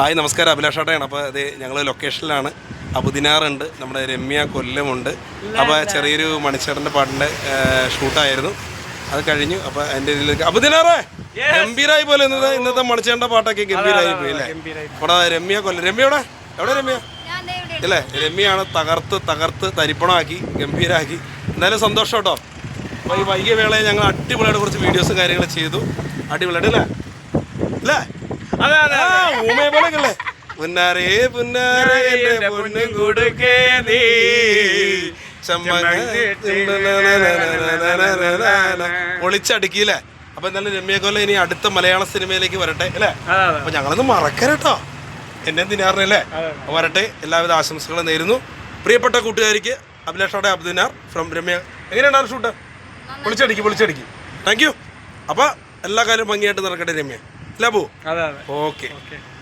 Hi നമസ്കാരം, അഭിലാഷാട്ടയാണ്. അപ്പോൾ അത് ഞങ്ങൾ ലൊക്കേഷനിലാണ്. അബുദിനാറുണ്ട്, നമ്മുടെ രമ്യ കൊല്ലമുണ്ട്. അപ്പോൾ ചെറിയൊരു മണിച്ചേട്ടൻ്റെ പാട്ടിൻ്റെ ഷൂട്ടായിരുന്നു, അത് കഴിഞ്ഞു. അപ്പോൾ എൻ്റെ ഇതിലേക്ക് അബുദിനാറേ ഗംഭീരായി പോലെ ഇന്നത്തെ മണിച്ചേട്ടൻ്റെ പാട്ടൊക്കെ ഗംഭീരായി പോയി അല്ലേ? അവിടെ രമ്യ എവിടെ രമ്യ അല്ലേ? രമ്യയാണ് തകർത്ത് തരിപ്പണമാക്കി ഗംഭീരാക്കി. എന്തായാലും സന്തോഷം കേട്ടോ. അപ്പോൾ ഈ വൈകിയ വേളയെ ഞങ്ങൾ അടിപൊളിയായിട്ട് കുറച്ച് വീഡിയോസും കാര്യങ്ങളും ചെയ്തു. അടിപൊളിയായിട്ട് അല്ലേ അല്ലേ? ഊമയെ പോലെയൊക്കെയല്ലേ? പുന്നാരേ പുന്നാരേ പൊന്നും കൊടുക്കേ നീ പൊളിച്ചടുക്കിയില്ലേ? അപ്പൊ എന്തായാലും രമ്യകൊല്ല ഇനി അടുത്ത മലയാള സിനിമയിലേക്ക് വരട്ടെ അല്ലേ? അപ്പൊ ഞങ്ങളൊന്ന് മറക്കരുട്ടോ, എന്നെ ദിനാറിനല്ലേ വരട്ടെ. എല്ലാവിധ ആശംസകളും നേരുന്നു. പ്രിയപ്പെട്ട കൂട്ടുകാരിക്ക് അഭിലാഷോടെ അബ്ദുനാർ ഫ്രം രമ്യ. എങ്ങനെയുണ്ടാവും ഷൂട്ട്? പൊളിച്ചടുക്കി. Thank you. അപ്പൊ എല്ലാ കാര്യം ഭംഗിയായിട്ട് നടക്കട്ടെ രമ്യ. ഓക്കെ.